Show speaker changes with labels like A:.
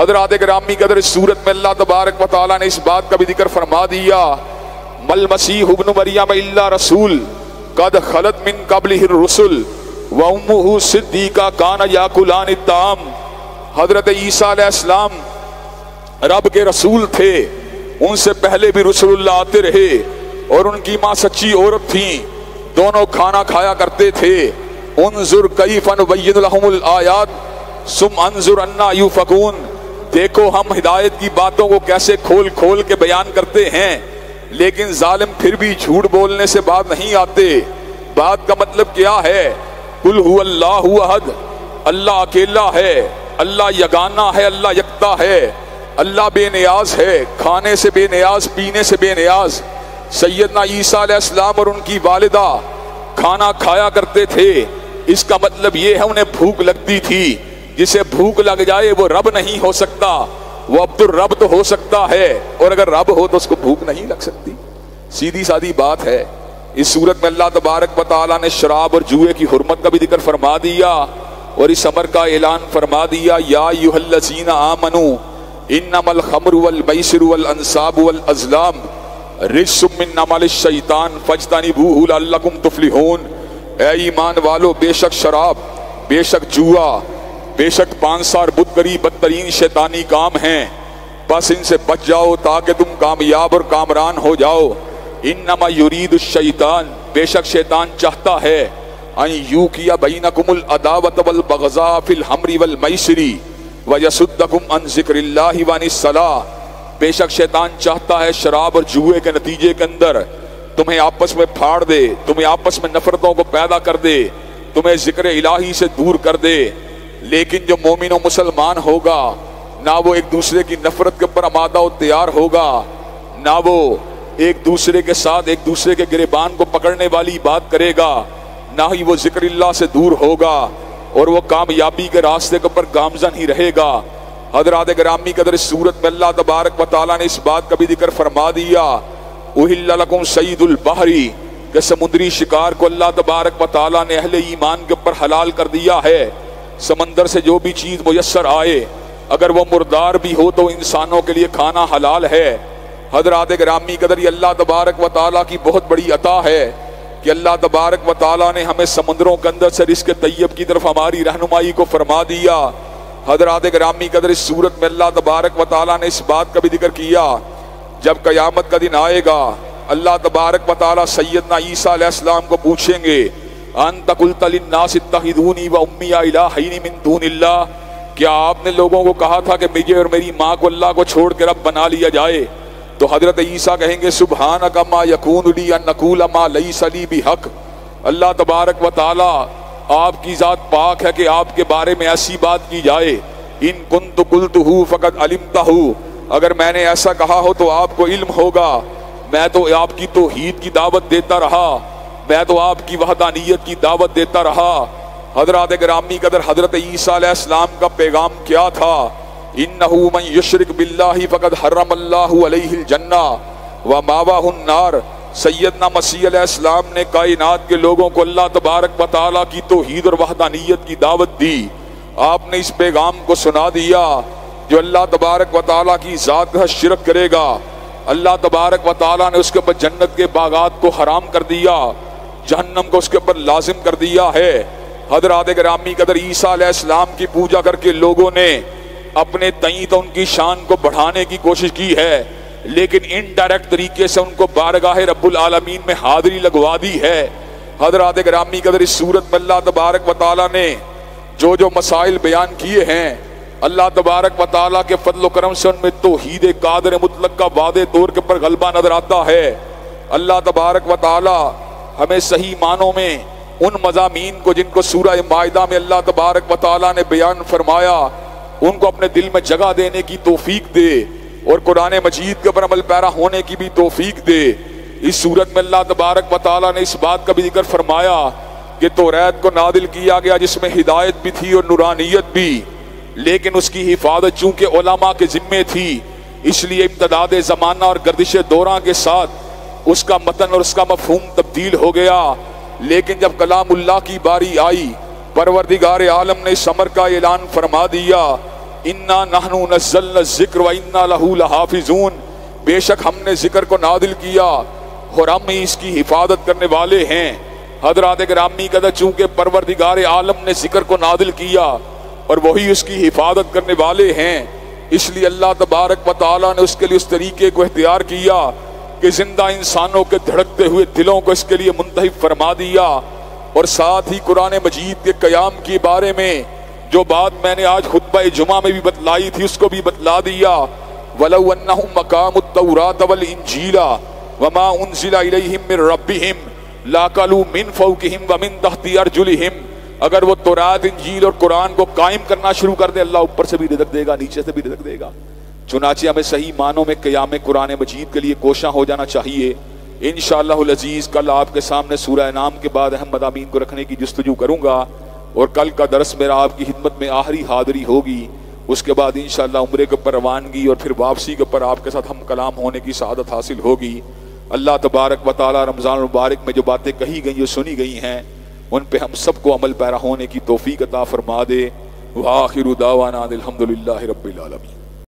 A: हज़रात गिरामी कदर इस सूरत में अल्लाह तबारक व तआला ने इस बात का भी जिक्र फरमा दिया, मल मसीह इब्न मरियम इल्ला रसूल कद खलत मिन क़ब्लिहि रुसुल व उम्मुहु सिद्दीका काना याकुलानि ताम। हजरत ईसा अलैहिस्सलाम रब के रसूल थे, उनसे पहले भी रसूलुल्लाह आते रहे और उनकी माँ सच्ची औरत थी, दोनों खाना खाया करते थे। उन्जुर कैफ़ नुबय्यिनु लहुमुल आयात सुम अन्जुर अन्ना युफकून, देखो हम हिदायत की बातों को कैसे खोल खोल के बयान करते हैं, लेकिन जालिम फिर भी झूठ बोलने से बात नहीं आते। बात का मतलब क्या है? कुल हुवल्लाहु अहद, अल्लाह अकेला है, अल्लाह यगाना है, अल्लाह यकता है, अल्लाह बेनियाज है, खाने से बेनियाज, पीने से बेनियाज। सैयदना ईसा अलैहिस्सलाम और उनकी वालिदा खाना खाया करते थे, इसका मतलब ये है उन्हें भूख लगती थी। जिसे भूख लग जाए वो रब नहीं हो सकता, वो अब्दुर रब तो हो सकता है, और अगर रब हो तो उसको भूख नहीं लग सकती। सीधी सादी बात है। इस सूरत में अल्लाह तबारक व तआला ने शराब और जुए की हुर्मत का भी जिक्र फरमा दिया और इस अमर का ऐलान फरमा दिया, या अय्युहल्लज़ीना आमनू इन्नमल खम्रु वल मैसिरु वल अंसाबु वल अज़लाम रिज्सुम मिन अमलिश शैतान फज्तनिबूहु लअल्लकुम तुफ्लिहून। ऐ ईमान वालो, बेशक शराब, बेशक जुआ, बेशक पांसार बुतगरी बदतरीन शैतानी काम हैं, बस इनसे बच जाओ ताकि तुम कामयाब और कामरान हो जाओ। इन्नमा युरीदु शैतान, बेशक शैतान चाहता है, अन युकिया बैनकुमुल अदावत वल बग़ज़ा फिल हमरी वल मैसिरी व यसुद्दकुम अन ज़िक्रिल्लाहि व अनिस सलाह, बेशक शैतान चाहता है शराब और जुए के नतीजे के अंदर तुम्हें आपस में फाड़ दे, तुम्हें आपस में नफरतों को पैदा कर दे, तुम्हें जिक्र इलाही से दूर कर दे। लेकिन जो मोमिन और मुसलमान होगा, ना वो एक दूसरे की नफरत के ऊपर आमादा और तैयार होगा, ना वो एक दूसरे के साथ एक दूसरे के गिरेबान को पकड़ने वाली बात करेगा, ना ही वो जिक्रिल्लाह से दूर होगा, और वो कामयाबी के रास्ते के ऊपर गामजन ही रहेगा। हज़रात गिरामी कदर इस सूरत में अल्लाह तबारक व तआला ने इस बात का भी जिक्र फरमा दिया, उहिल्ला लकुम सईदुल बहरी, कि समुद्री शिकार को अल्लाह तबारक व तआला ने अहले ईमान के ऊपर हलाल कर दिया है। समंदर से जो भी चीज़ मुयस्सर आए, अगर वो मुर्दार भी हो तो इंसानों के लिए खाना हलाल है। हज़रात गिरामी कदर अल्लाह तबारक व तआला की बहुत बड़ी अता है कि अल्लाह तबारक व तआला ने हमें समुद्रों के अंदर से रिज़्क़ तैयब की तरफ हमारी रहनुमाई को फरमा दिया। हज़रात गिरामी कदर इस सूरत में अल्लाह तबारक व तआला ने इस बात का भी जिक्र किया, जब क़यामत का दिन आएगा अल्लाह तबारक व तआला सैयदना ईसा अलैहिस्सलाम को पूछेंगे, अंत क़ुल्त लिन्नास इत्तखिज़ूनी व उम्मिया इलाहैनि मिन दूनिल्लाह, क्या आपने लोगों को कहा था कि मुझे और मेरी माँ को अल्लाह को छोड़ कर रब बना लिया जाए? तो हज़रत ईसा कहेंगे, सुब्हानका मा यकूनु ली अन नक़ूला मा लैसा ली बिहक़। अल्लाह तबारक व तआला आपकी ज़ात पाक है कि आपके बारे में ऐसी बात की जाए, इन कुन्तु क़ुल्तुहु फ़क़द अलिमतहु, अगर मैंने ऐसा कहा हो तो आपको इल्म होगा। मैं तो आपकी तौहीद की दावत देता रहा, मैं तो आपकी वहदानियत की दावत देता रहा। हज़रात गिरामी कदर हज़रत ईसा अलैहिस्सलाम का पैगाम क्या था? इन्नहु मन युश्रिक बिल्लाहि फ़क़द हर्रमल्लाहु अलैहिल जन्ना व मावाहुन नार। सैयदना मसीह अलैहिस्सलाम ने कायनात के लोगों को अल्लाह तबारक व तआला की तौहीद और वहदानियत की दावत दी। आपने इस पैगाम को सुना दिया, जो अल्लाह तबारक व तआला की ज़ात का शिरक करेगा, अल्लाह तबारक व तआला ने उसके ऊपर जन्नत के बागात को हराम कर दिया, जहन्नम को उसके ऊपर लाजिम कर दिया है। हज़रात गिरामी कदर ईसा अलैहिस्सलाम की पूजा करके लोगों ने अपने तई तो उनकी शान को बढ़ाने की कोशिश की है, लेकिन इनडायरेक्ट तरीके से उनको बारगाह रब्बुल आलमीन में हाजिरी लगवा दी है। हज़रात गिरामी कदर इस सूरत में अल्लाह तबारक व तआला ने जो जो मसाइल बयान किए हैं, अल्लाह तबारक व तआला के फजल करम से उनमें तौहीद कादर मुतलक का वादे तौर के ऊपर गलबा नजर आता है। अल्लाह तबारक व तआला हमें सही मानों में उन मज़ामीन को जिनको सूरह माइदा में अल्लाह तबारक व तआला ने बयान फरमाया, उनको अपने दिल में जगह देने की तौफीक दे और कुरान मजीद के ऊपर अमल पैरा होने की भी तौफीक दे। इस सूरत में अल्लाह तबारक व तआला ने इस बात का भी जिक्र फरमाया कि तौरात को नादिल किया गया जिसमें हिदायत भी थी और नूरानियत भी, लेकिन उसकी हिफाजत चूंकि उलमा के जिम्मे थी, इसलिए इम्तदाद ज़माना और गर्दिश दौरा के साथ उसका मतन और उसका मफहूम तब्दील हो गया। लेकिन जब कलामुल्लाह की बारी आई, परवरदिगार आलम ने इस अमर का ऐलान फरमा दिया, इन्ना नहनु नज़्ज़लना ज़िक्र व इन्ना लहू लहाफ़िज़ून, बेशक हमने जिक्र को नादिल किया और हम ही इसकी हिफाजत करने वाले हैं। हज़रात गिरामी कहते चूंकि परवरदिगार आलम ने जिक्र को नादिल किया और वही उसकी हिफाजत करने वाले हैं, इसलिए अल्लाह तबारक व तआला ने उसके लिए उस तरीके को इख्तियार किया कि जिंदा इंसानों के धड़कते हुए दिलों को इसके लिए मुंतहिब फरमा दिया। और साथ ही कुरान मजीद के क़याम के बारे में जो बात मैंने आज खुतबा जुमा में भी बतलाई थी उसको भी बतला दिया। वलौ अन्नहुम मकामुत तौरात वल इंजीला वमा उनज़िला इलैहिम मिर रब्बिहिम लाकलू मिन फौकिहिम व मिन तहती अर्जुलिहिम, अगर वो तौरात इंजील और कुरान को कायम करना शुरू कर दे, अल्लाह ऊपर से भी रिज़्क़ देगा, नीचे से भी रिज़्क़ देगा। चुनाचे हमें सही मानों में क़याम कुरान मजीद के लिए कोशां हो जाना चाहिए। इंशाअल्लाहुल अज़ीज़ कल आपके सामने सूरह अनाम के बाद अहम मज़ामीन को रखने की जुस्तजू करूँगा और कल का दर्स मेरा आपकी खिदमत में आखिरी हाज़िरी होगी। उसके बाद इंशाअल्लाह उम्रे के ऊपर रवानगी और फिर वापसी के ऊपर आपके साथ हम कलाम होने की सआदत हासिल होगी। अल्लाह तबारक व तआला रमज़ान मुबारक में जो बातें कही गई, जो सुनी गई हैं, उन पे हम सबको अमल पैरा होने की तौफीक अता फरमा दे। व आखिरु दावाना अनिल हम्दुलिल्लाहि रब्बिल आलमीन।